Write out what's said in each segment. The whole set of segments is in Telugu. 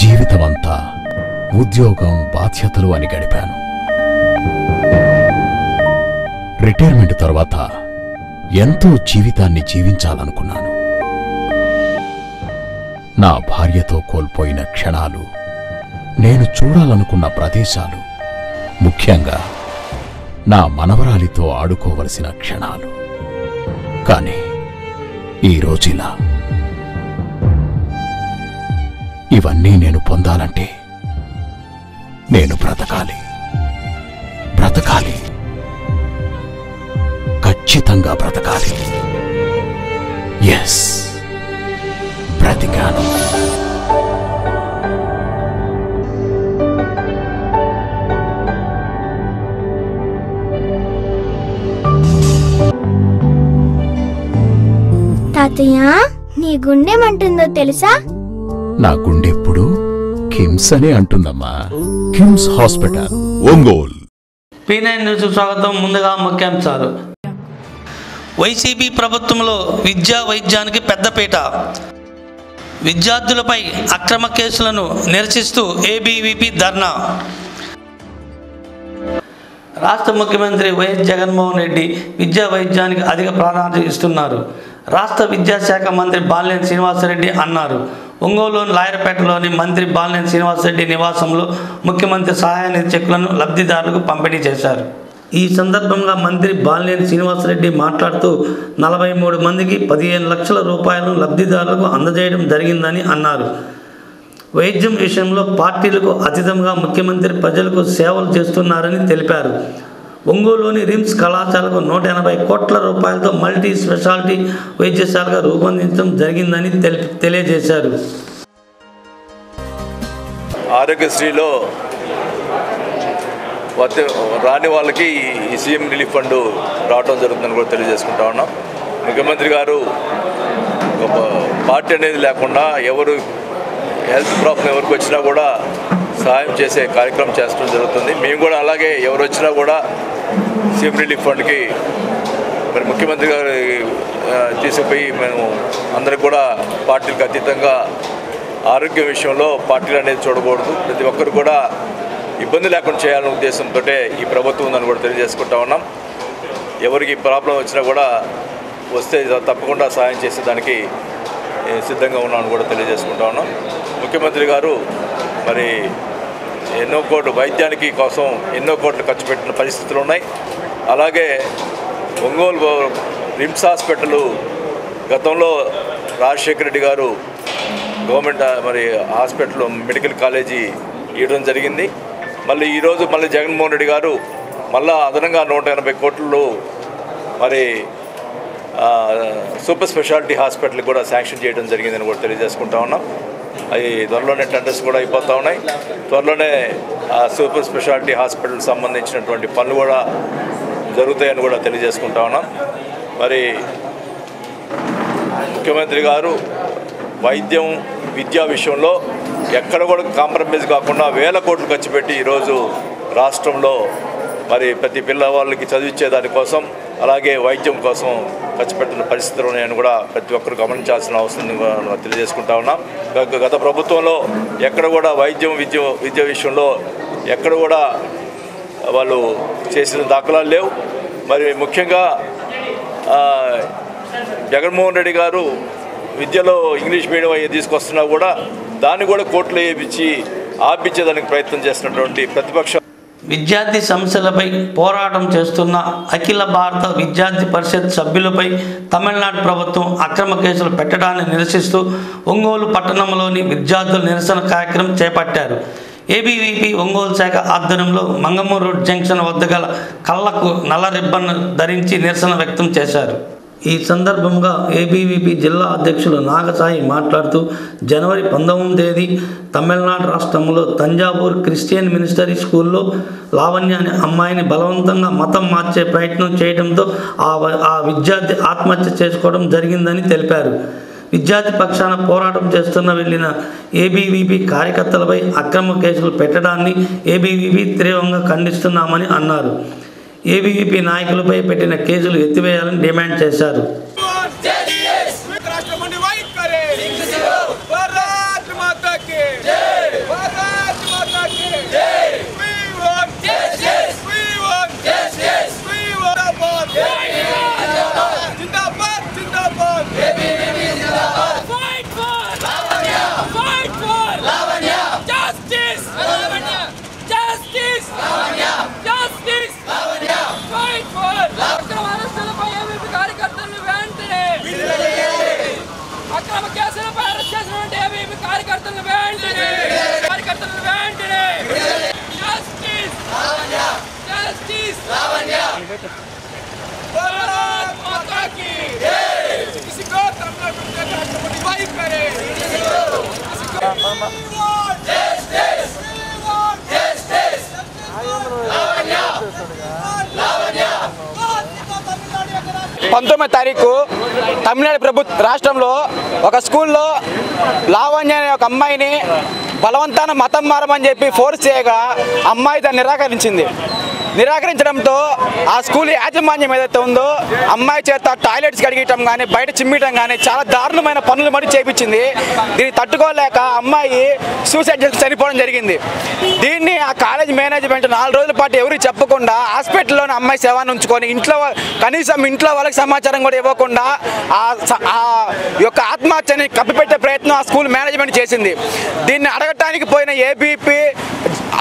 జీవితమంతా ఉద్యోగం బాధ్యతలు అని గడిపాను. రిటైర్మెంట్ తర్వాత ఎంతో జీవితాన్ని జీవించాలనుకున్నాను. నా భార్యతో కోల్పోయిన క్షణాలు, నేను చూడాలనుకున్న ప్రదేశాలు, ముఖ్యంగా నా మనవరాలితో ఆడుకోవలసిన క్షణాలు. కానీ ఈ రోజులా ఇవన్నీ నేను పొందాలంటే నేను బ్రతకాలి, ఖచ్చితంగా బ్రతకాలి. ఎస్, బ్రతికాను. తాతయ్య, నీ గుండెమంటుందో తెలుసా? నా గుండెప్పుడు కిమ్స్ అనే అంటుందమ్మా. KIMS hospital, Ongole. P9 news స్వాగతం. ముందుగా ముఖ్యాంశాలు. వైసీపీ ప్రభుత్వంలో విద్యా వైద్యానికి పెద్దపీట. విద్యార్థులపై అక్రమ కేసులను నిరసిస్తూ ఏబీవీపీ ధర్నా. రాష్ట్ర ముఖ్యమంత్రి వైఎస్ జగన్మోహన్ రెడ్డి విద్యా వైద్యానికి అధిక ప్రాధాన్యత ఇస్తున్నారు. రాష్ట్ర విద్యాశాఖ మంత్రి బాలినేని శ్రీనివాసరెడ్డి అన్నారు. ఒంగోలులోని లాయర్పేటలోని మంత్రి బాలినేని శ్రీనివాసరెడ్డి నివాసంలో ముఖ్యమంత్రి సహాయ నిధి చెక్కులను లబ్ధిదారులకు పంపిణీ చేశారు. ఈ సందర్భంగా మంత్రి బాలినేని శ్రీనివాసరెడ్డి మాట్లాడుతూ 43 మందికి 15 లక్షల రూపాయలను లబ్ధిదారులకు అందజేయడం జరిగిందని అన్నారు. వైద్యం విషయంలో పార్టీలకు అతీతంగా ముఖ్యమంత్రి ప్రజలకు సేవలు చేస్తున్నారని తెలిపారు. ఒంగోలులోని రిమ్స్ కళాశాలకు 180 కోట్ల రూపాయలతో మల్టీ స్పెషాలిటీ వైద్యశాలగా రూపొందించడం జరిగిందని తెలియజేశారు. ఆరోగ్యశ్రీలో రాని వాళ్ళకి ఈ సీఎం రిలీఫ్ ఫండ్ రావడం జరుగుతుందని కూడా తెలియజేసుకుంటా ఉన్నాం. ముఖ్యమంత్రి గారు ఒక పార్టీ అనేది లేకుండా ఎవరు హెల్త్ ప్రాబ్లం ఎవరికి వచ్చినా కూడా సహాయం చేసే కార్యక్రమం చేస్తడం జరుగుతుంది. మేము కూడా అలాగే ఎవరు వచ్చినా కూడా సీఎం రిలీఫ్ ఫండ్కి మరి ముఖ్యమంత్రి గారు తీసుకుపోయి మేము అందరికి కూడా పార్టీలకు అతీతంగా ఆరోగ్య విషయంలో పార్టీలు అనేది చూడకూడదు, ప్రతి ఒక్కరు కూడా ఇబ్బంది లేకుండా చేయాలనే ఉద్దేశంతో ఈ ప్రభుత్వం ఉందని కూడా తెలియజేసుకుంటా ఉన్నాం. ఎవరికి ప్రాబ్లం వచ్చినా కూడా వస్తే తప్పకుండా సహాయం చేసేదానికి సిద్ధంగా ఉన్నామని కూడా తెలియజేసుకుంటా ఉన్నాం. ముఖ్యమంత్రి గారు మరి ఎన్నో కోట్లు వైద్యానికి కోసం ఎన్నో కోట్లు ఖర్చు పెట్టిన పరిస్థితులు ఉన్నాయి. అలాగే ఒంగోలు రిమ్స్ హాస్పిటల్ గతంలో రాజశేఖర రెడ్డి గారు గవర్నమెంట్ మరి హాస్పిటల్ మెడికల్ కాలేజీ ఇవ్వడం జరిగింది. మళ్ళీ ఈరోజు జగన్మోహన్ రెడ్డి గారు అదనంగా 180 కోట్లు మరి సూపర్ స్పెషాలిటీ హాస్పిటల్ కూడా శాంక్షన్ చేయడం జరిగిందని కూడా తెలియజేసుకుంటా ఉన్నాం. అవి త్వరలోనే టెండర్స్ కూడా అయిపోతూ ఉన్నాయి. త్వరలోనే ఆ సూపర్ స్పెషాలిటీ హాస్పిటల్ సంబంధించినటువంటి పనులు కూడా జరుగుతాయని కూడా తెలియజేసుకుంటా ఉన్నాం. మరి ముఖ్యమంత్రి గారు వైద్యం విద్యా విషయంలో ఎక్కడ కూడా కాంప్రమైజ్ కాకుండా 1000 కోట్లు ఖర్చు పెట్టి ఈరోజు రాష్ట్రంలో మరి ప్రతి పిల్లవాళ్ళకి చదివించే దానికోసం అలాగే వైద్యం కోసం ఖర్చు పెట్టిన పరిస్థితులు ఉన్నాయని కూడా ప్రతి ఒక్కరు గమనించాల్సిన అవసరం తెలియజేసుకుంటా ఉన్నాం. గత ప్రభుత్వంలో ఎక్కడ కూడా విద్య విషయంలో ఎక్కడ కూడా వాళ్ళు చేసిన దాఖలాలు లేవు. మరి ముఖ్యంగా జగన్మోహన్ రెడ్డి గారు విద్యలో ఇంగ్లీష్ మీడియం అయ్యి తీసుకొస్తున్నా కూడా దాన్ని కూడా కోర్టులో వేయించి ఆపించేదానికి ప్రయత్నం చేస్తున్నటువంటి ప్రతిపక్ష విద్యార్థి సమస్యలపై పోరాటం చేస్తున్న అఖిల భారత విద్యార్థి పరిషత్ సభ్యులపై తమిళనాడు ప్రభుత్వం అక్రమ కేసులు పెట్టడాన్ని నిరసిస్తూ ఒంగోలు పట్టణంలోని విద్యార్థుల నిరసన కార్యక్రమం చేపట్టారు. ఏబీవీపీ ఒంగోలు శాఖ ఆధ్వర్యంలో మంగమూరు రోడ్ జంక్షన్ వద్ద గల కళ్లకు నల్ల రిబ్బన్ ధరించి నిరసన వ్యక్తం చేశారు. ఈ సందర్భంగా ఏబీవీపీ జిల్లా అధ్యక్షులు నాగసాయి మాట్లాడుతూ జనవరి 19వ తేదీ తమిళనాడు రాష్ట్రంలో తంజావూర్ క్రిస్టియన్ మినిస్టరీ స్కూల్లో లావణ్య అనే అమ్మాయిని బలవంతంగా మతం మార్చే ప్రయత్నం చేయడంతో ఆ విద్యార్థి ఆత్మహత్య చేసుకోవడం జరిగిందని తెలిపారు. విద్యార్థి పక్షాన పోరాటం చేస్తున్న వెళ్లిన ఏబీవీపీ కార్యకర్తలపై అక్రమ కేసులు పెట్టడాన్ని ఏబీవీపీ తీవ్రంగా ఖండిస్తున్నామని అన్నారు. ఏబీవీపీ నాయకులపై పెట్టిన కేసులు ఎత్తివేయాలని డిమాండ్ చేశారు. పంతొమ్మిది తారీఖు తమిళనాడు రాష్ట్రంలో ఒక స్కూల్లో లావణ్య అనే ఒక అమ్మాయిని బలవంతాన మతం మారమని చెప్పి ఫోర్స్ చేయగా అమ్మాయి దాన్ని నిరాకరించడంతో ఆ స్కూల్ యాజమాన్యం ఏదైతే ఉందో అమ్మాయి చేత టాయిలెట్స్ కడిగటం కానీ బయట చిమ్మటం కానీ చాలా దారుణమైన పనులు మరి చేయించింది. దీన్ని తట్టుకోలేక అమ్మాయి సూసైడ్ చేసి చనిపోవడం జరిగింది. దీన్ని ఆ కాలేజ్ మేనేజ్మెంట్ 4 రోజుల పాటు ఎవరికి చెప్పకుండా హాస్పిటల్లోని అమ్మాయి శవాన్ని ఉంచుకొని కనీసం ఇంట్లో వాళ్ళకి సమాచారం కూడా ఇవ్వకుండా ఆ యొక్క ఆత్మహత్యని కప్పిపెట్టే ప్రయత్నం ఆ స్కూల్ మేనేజ్మెంట్ చేసింది. దీన్ని అడగటానికి పోయిన ABP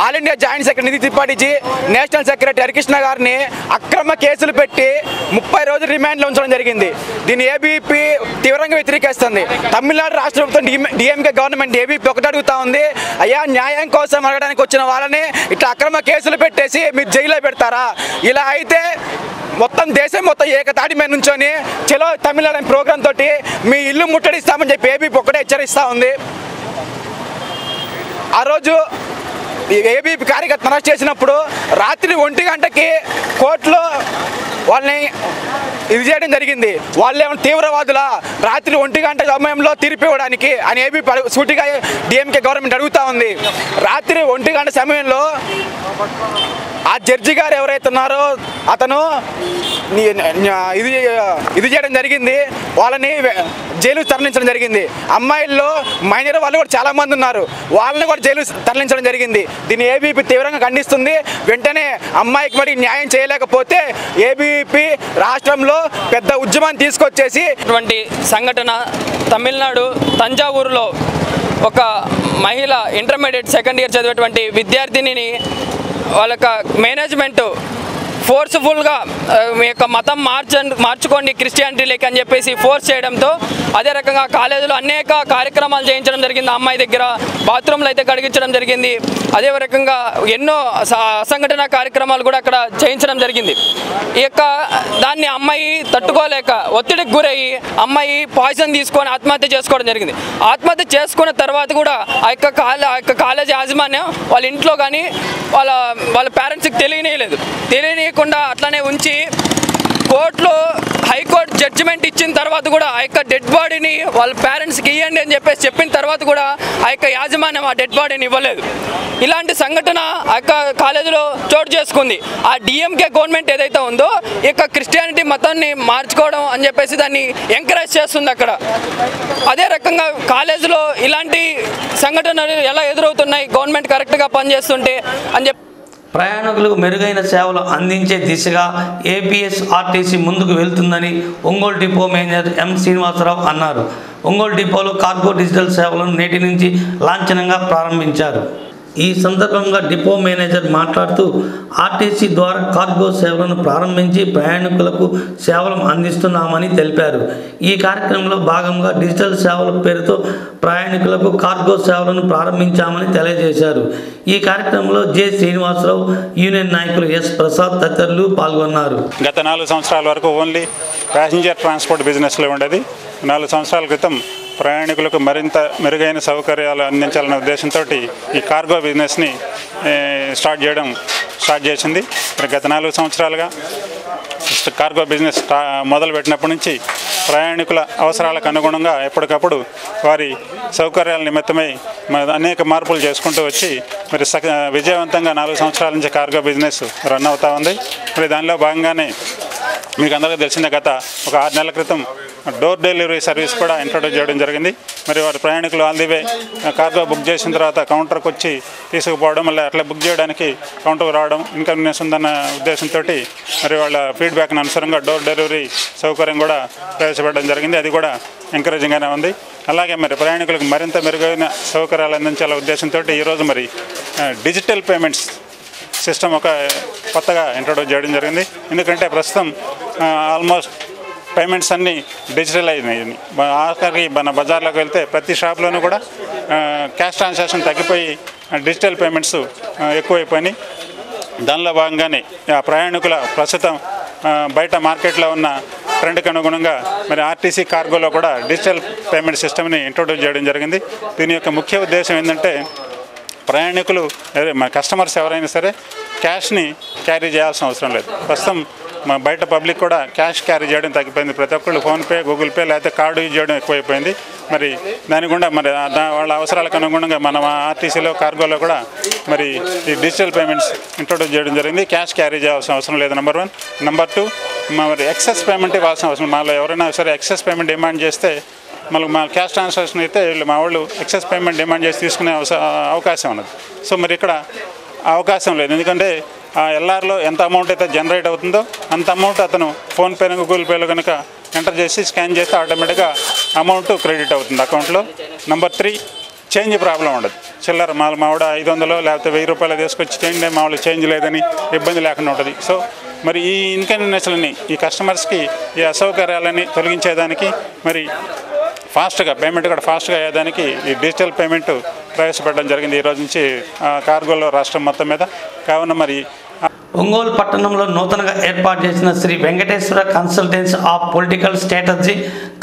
all India joint secretary Nidhi Tripathiji, national secretary Harikrishna గారిని అక్రమ కేసులు పెట్టి 30 రోజులు రిమాండ్లో ఉంచడం జరిగింది. దీన్ని ఏబీపీ తీవ్రంగా వ్యతిరేకిస్తుంది. తమిళనాడు రాష్ట్ర ప్రభుత్వం డిఎంకే గవర్నమెంట్ ఏబీపీ ఒకటి అడుగుతా ఉంది, అయ్యా న్యాయం కోసం అడగడానికి వచ్చిన వాళ్ళని ఇట్లా అక్రమ కేసులు పెట్టేసి మీరు జైల్లో పెడతారా? ఇలా అయితే దేశం మొత్తం ఏకతాటి మీద నుంచొని చలో తమిళనాడు ప్రోగ్రామ్ తోటి మీ ఇల్లు ముట్టడిస్తామని చెప్పి ఏబీపీ ఒకటే హెచ్చరిస్తూ ఉంది. ఆ రోజు ఏబీపీ కార్యకర్త అరెస్ట్ చేసినప్పుడు రాత్రి 1 గంటకి కోర్టులో వాళ్ళని ఇది చేయడం జరిగింది. వాళ్ళు ఏమైనా తీవ్రవాదులా రాత్రి 1 గంట సమయంలో తీర్పు ఇవ్వడానికి అని ఏబీపీ సూటిగా డిఎంకే గవర్నమెంట్ అడుగుతూ ఉంది. రాత్రి 1 గంట సమయంలో ఆ జడ్జి గారు ఎవరైతే ఉన్నారో అతను ఇది చేయడం జరిగింది, వాళ్ళని జైలు తరలించడం జరిగింది. అమ్మాయిల్లో మైనర్ వాళ్ళు కూడా చాలామంది ఉన్నారు, వాళ్ళని కూడా జైలు తరలించడం జరిగింది. దీన్ని ఏబీపీ తీవ్రంగా ఖండిస్తుంది. వెంటనే అమ్మాయికి మరి న్యాయం చేయలేకపోతే ఏబీపీ రాష్ట్రంలో పెద్ద ఉద్యమాన్ని తీసుకొచ్చేసి ఇటువంటి సంఘటన తమిళనాడు తంజావూరులో ఒక మహిళ ఇంటర్మీడియట్ సెకండ్ ఇయర్ చదివేటువంటి విద్యార్థినిని వాళ్ళ మేనేజ్మెంట్ ఫోర్స్ఫుల్గా మీ యొక్క మతం మార్చుకోండి క్రిస్టియానిటీలోకి అని చెప్పేసి ఫోర్స్ చేయడంతో అదే రకంగా కాలేజీలో అనేక కార్యక్రమాలు చేయించడం జరిగింది. అమ్మాయి దగ్గర బాత్రూమ్లు అయితే కడిగించడం జరిగింది. అదే రకంగా ఎన్నో అసంఘటన కార్యక్రమాలు కూడా అక్కడ చేయించడం జరిగింది. ఈ యొక్క దాన్ని అమ్మాయి తట్టుకోలేక ఒత్తిడికి గురయ్యి అమ్మాయి పాయిజన్ తీసుకొని ఆత్మహత్య చేసుకోవడం జరిగింది. ఆత్మహత్య చేసుకున్న తర్వాత కూడా ఆ యొక్క కాలేజ్ యాజమాన్యం వాళ్ళ ఇంట్లో కానీ వాళ్ళ పేరెంట్స్కి తెలియనియకుండా అట్లనే ఉంచి కోర్టులో హైకోర్టు జడ్జిమెంట్ ఇచ్చిన తర్వాత కూడా ఆ యొక్క డెడ్ బాడీని వాళ్ళ పేరెంట్స్కి ఇవ్వండి అని చెప్పిన తర్వాత కూడా ఆ యొక్క యాజమాన్యం ఆ డెడ్ బాడీని ఇవ్వలేదు. ఇలాంటి సంఘటన ఆ యొక్క కాలేజీలో చోటు చేసుకుంది. ఆ డిఎంకే గవర్నమెంట్ ఏదైతే ఉందో ఈ యొక్క క్రిస్టియానిటీ మతాన్ని మార్చుకోవడం అని చెప్పేసి దాన్ని ఎంకరేజ్ చేస్తుంది అక్కడ. అదే రకంగా కాలేజీలో ఇలాంటి సంఘటనలు ఎలా ఎదురవుతున్నాయి గవర్నమెంట్ కరెక్ట్గా పనిచేస్తుంటే అని చెప్పి ప్రయాణికులకు మెరుగైన సేవలు అందించే దిశగా ఏపీఎస్ఆర్టీసీ ముందుకు వెళ్తుందని Ongole depot manager M Srinivasarao అన్నారు. ఒంగోలు డిపోలో కార్గో డిజిటల్ సేవలను నేటి నుంచి లాంఛనంగా ప్రారంభించారు. ఈ సందర్భంగా డిపో మేనేజర్ మాట్లాడుతూ ఆర్టీసీ ద్వారా కార్గో సేవలను ప్రారంభించి ప్రయాణికులకు సేవలను అందిస్తున్నామని తెలిపారు. ఈ కార్యక్రమంలో భాగంగా డిజిటల్ సేవల పేరుతో ప్రయాణికులకు కార్గో సేవలను ప్రారంభించామని తెలియజేశారు. ఈ కార్యక్రమంలో జె శ్రీనివాసరావు, యూనియన్ నాయకులు ఎస్ ప్రసాద్ తదితరులు పాల్గొన్నారు. గత 4 సంవత్సరాల వరకు ఓన్లీ ప్యాసింజర్ ట్రాన్స్పోర్ట్ బిజినెస్లో ఉండేది. 4 సంవత్సరాల క్రితం ప్రయాణికులకు మరింత మెరుగైన సౌకర్యాలు అందించాలనే ఉద్దేశంతో ఈ కార్గో బిజినెస్ని స్టార్ట్ చేసింది. గత 4 సంవత్సరాలుగా కార్గో బిజినెస్ మొదలుపెట్టినప్పటి నుంచి ప్రయాణికుల అవసరాలకు అనుగుణంగా ఎప్పటికప్పుడు వారి సౌకర్యాల నిమిత్తమై అనేక మార్పులు చేసుకుంటూ వచ్చి మరి విజయవంతంగా 4 సంవత్సరాల నుంచి కార్గో బిజినెస్ రన్ అవుతూ ఉంది. మరి దానిలో భాగంగానే మీకు అందరికీ తెలిసిన గత ఒక 6 నెలల క్రితం డోర్ డెలివరీ సర్వీస్ కూడా ఇంట్రొడ్యూస్ చేయడం జరిగింది. మరి వారి ప్రయాణికులు all the way cargo book చేసిన తర్వాత కౌంటర్కి వచ్చి తీసుకుపోవడం, మళ్ళీ అట్లా బుక్ చేయడానికి కౌంటర్కి రావడం ఇన్కన్వీనియన్స్ ఉందన్న ఉద్దేశంతో మరి వాళ్ళ ఫీడ్బ్యాక్ని అనుసారంగా డోర్ డెలివరీ సౌకర్యం కూడా ప్రవేశపెట్టడం జరిగింది. అది కూడా ఎంకరేజింగ్గానే ఉంది. అలాగే మరి ప్రయాణికులకు మరింత మెరుగైన సౌకర్యాలు అందించాలనే ఉద్దేశంతో ఈరోజు మరి డిజిటల్ పేమెంట్స్ సిస్టమ్ ఒక కొత్తగా ఇంట్రొడ్యూస్ చేయడం జరిగింది. ఎందుకంటే ప్రస్తుతం ఆల్మోస్ట్ పేమెంట్స్ అన్నీ డిజిటలైజ్ అయ్యాయి. ఆఖరికి మన బజార్లోకి వెళ్తే ప్రతి షాప్లోనూ కూడా క్యాష్ ట్రాన్సాక్షన్ తగ్గిపోయి డిజిటల్ పేమెంట్స్ ఎక్కువైపోయినాయి. దానిలో భాగంగానే ప్రయాణికుల ప్రస్తుతం బయట మార్కెట్లో ఉన్న ట్రెండ్కి అనుగుణంగా మరి ఆర్టీసీ కార్గోలో కూడా డిజిటల్ పేమెంట్ సిస్టమ్ని ఇంట్రొడ్యూస్ చేయడం జరిగింది. దీని యొక్క ముఖ్య ఉద్దేశం ఏంటంటే ప్రయాణికులు కస్టమర్స్ ఎవరైనా సరే క్యాష్ని క్యారీ చేయాల్సిన అవసరం లేదు. ప్రస్తుతం బయట పబ్లిక్ కూడా క్యాష్ క్యారీ చేయడం తగ్గిపోయింది. ప్రతి ఒక్కళ్ళు ఫోన్పే, గూగుల్ పే లేకపోతే కార్డు యూజ్ చేయడం ఎక్కువైపోయింది. మరి దాని గుండా మరి వాళ్ళ అవసరాలకు అనుగుణంగా మన ఆర్టీసీలో కార్గోలో కూడా మరి ఈ డిజిటల్ పేమెంట్స్ ఇంట్రొడ్యూస్ చేయడం జరిగింది. క్యాష్ క్యారీ చేయాల్సిన అవసరం లేదు, నెంబర్ 1. నెంబర్ 2, మరి ఎక్సెస్ పేమెంట్ ఇవ్వాల్సిన అవసరం. మాలో ఎవరైనా సరే ఎక్సెస్ పేమెంట్ డిమాండ్ చేస్తే మళ్ళీ మా క్యాష్ ట్రాన్సాక్షన్ అయితే మా వాళ్ళు ఎక్సెస్ పేమెంట్ డిమాండ్ చేసి తీసుకునే అవకాశం ఉన్నది. సో మరి ఇక్కడ అవకాశం లేదు. ఎందుకంటే ఎల్ఆర్లో ఎంత అమౌంట్ అయితే జనరేట్ అవుతుందో అంత అమౌంట్ అతను ఫోన్పే, గూగుల్ పేలో కనుక ఎంటర్ చేసి స్కాన్ చేస్తే ఆటోమేటిక్గా అమౌంట్ క్రెడిట్ అవుతుంది అకౌంట్లో. నెంబర్ 3, చేంజ్ ప్రాబ్లం ఉండదు. చిల్లర మావిడ 500 లేకపోతే 1000 రూపాయలు తీసుకొచ్చి చేంజ్ మామూలు చేంజ్ లేదని ఇబ్బంది లేకుండా ఉంటుంది. సో మరి ఈ ఇన్కన్వీనియన్స్లని, ఈ కస్టమర్స్కి ఈ అసౌకర్యాలని తొలగించేదానికి మరి ఫాస్ట్గా పేమెంట్ కూడా ఫాస్ట్గా అయ్యేదానికి ఈ డిజిటల్ పేమెంట్ ప్రవేశపెట్టడం జరిగింది ఈ రోజు నుంచి కార్గోలో రాష్ట్రం మొత్తం మీద. కావున మరి ఒంగోలు పట్టణంలో నూతనంగా ఏర్పాటు చేసిన Sri Venkateswara consultancy of political strategy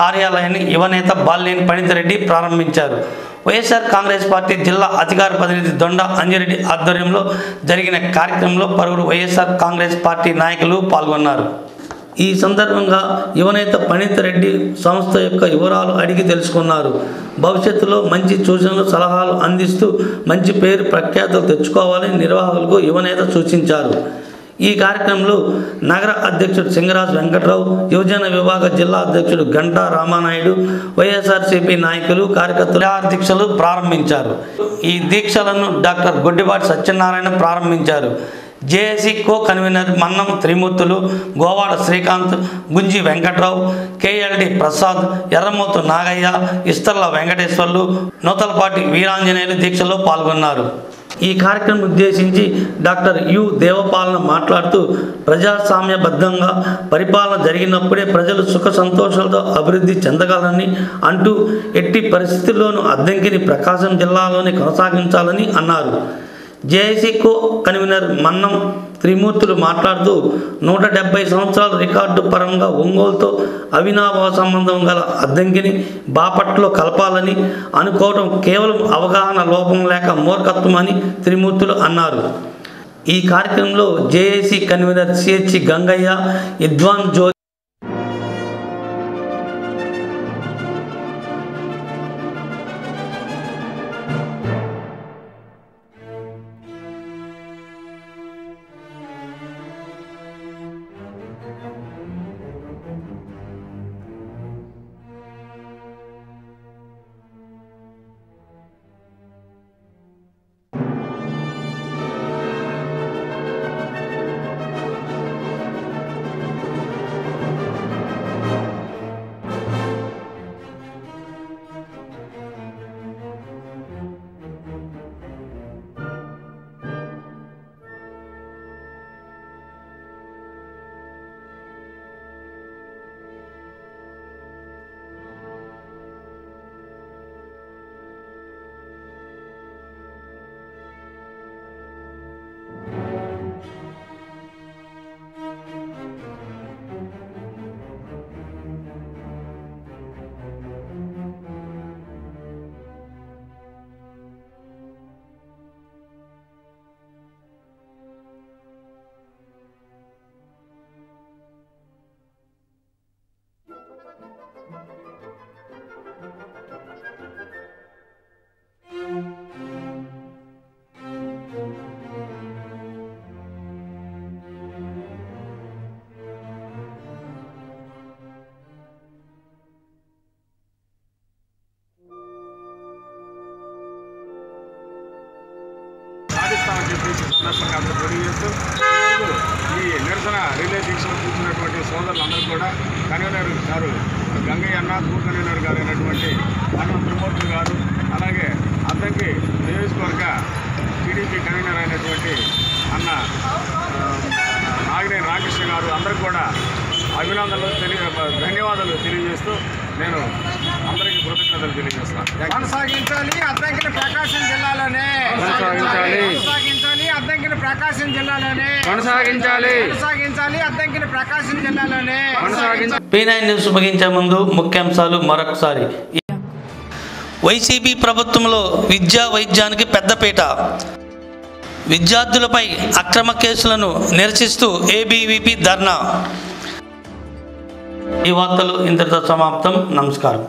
కార్యాలయాన్ని యువనేత బాలినేని పణితిరెడ్డి ప్రారంభించారు. వైఎస్ఆర్ కాంగ్రెస్ పార్టీ జిల్లా అధికార ప్రతినిధి దొండ అంజిరెడ్డి ఆధ్వర్యంలో జరిగిన కార్యక్రమంలో పలువురు వైఎస్ఆర్ కాంగ్రెస్ పార్టీ నాయకులు పాల్గొన్నారు. ఈ సందర్భంగా యువనేత పణితిరెడ్డి సంస్థ యొక్క వివరాలు అడిగి తెలుసుకున్నారు. భవిష్యత్తులో మంచి సూచనలు, సలహాలు అందిస్తూ మంచి పేరు ప్రఖ్యాతులు తెచ్చుకోవాలని నిర్వాహకులకు యువనేత సూచించారు. ఈ కార్యక్రమంలో నగర అధ్యక్షుడు సింగరాజు వెంకట్రావు, యువజన విభాగ జిల్లా అధ్యక్షుడు గంటా రామానాయుడు, వైఎస్ఆర్సీపీ నాయకులు, కార్యకర్తలు దీక్షలు ప్రారంభించారు. ఈ దీక్షలను డాక్టర్ గొడ్డిపాటి సత్యనారాయణ ప్రారంభించారు. జేఏసీ కో కన్వీనర్ మన్నం త్రిమూర్తులు, గోవాడ శ్రీకాంత్, గుంజి వెంకట్రావు, కేఎల్డి ప్రసాద్, ఎర్రమోతు నాగయ్య, ఇస్తర్ల వెంకటేశ్వర్లు, నూతలపాటి వీరాంజనేయులు దీక్షలో పాల్గొన్నారు. ఈ కార్యక్రమం ఉద్దేశించి డాక్టర్ యు దేవపాలన మాట్లాడుతూ ప్రజాస్వామ్యబద్ధంగా పరిపాలన జరిగినప్పుడే ప్రజలు సుఖ సంతోషాలతో అభివృద్ధి చెందగలరని అంటూ ఎట్టి పరిస్థితుల్లోనూ అద్దంకిని ప్రకాశం జిల్లాలోనే కొనసాగించాలని అన్నారు. జేఏసీ కో కన్వీనర్ మన్నం త్రిమూర్తులు మాట్లాడుతూ 170 సంవత్సరాల రికార్డు పరంగా ఒంగోలుతో అవినాభావ సంబంధం గల అద్దంకిని బాపట్లో కలపాలని అనుకోవడం కేవలం అవగాహన లోపం లేక మూర్ఖత్వం అని త్రిమూర్తులు అన్నారు. ఈ కార్యక్రమంలో జేఏసీ కన్వీనర్ సిహెచ్ గంగయ్య, ఇద్వాన్ జ్యోతి, సాధిస్తామని చెప్పేసి సందర్భంగా తెలియజేస్తూ ఈ నిరసన రిలే దీక్షలు కూర్చున్నటువంటి సోదరులందరూ కూడా కన్వీనర్ గారు గంగయ్య అన్న, కో కన్వీనర్ గారు అయినటువంటి అన్నం త్రిమూర్తి గారు, అలాగే అద్దంకి నియోజకవర్గ టీడీపీ కన్వీనర్ అయినటువంటి అన్న నాగినేని రామకృష్ణ గారు అందరికీ కూడా అభినందనలు ధన్యవాదాలు తెలియజేస్తూ నేను అందరికీ కృతజ్ఞతలు తెలియజేస్తాను. కొనసాగించాలి అద్దంకిని ప్రకాశం జిల్లాలోనే, కొనసాగించాలి అద్దంకి అద్దంకిని ప్రకాశం జిల్లాలోనే కొనసాగించాలి. అద్దంకిని ప్రకాశం జిల్లాలోనే కొనసాగించాలి. P9 న్యూస్ ముగించే ముందు ముఖ్యాంశాలు మరొకసారి. వైసీపీ ప్రభుత్వంలో విద్యా వైద్యానికి పెద్దపీట. విద్యార్థులపై అక్రమ కేసులను నిరసిస్తూ ఏబీవీపీ ధర్నా. ఈ వార్తలు ఇంతటితో సమాప్తం. నమస్కారం.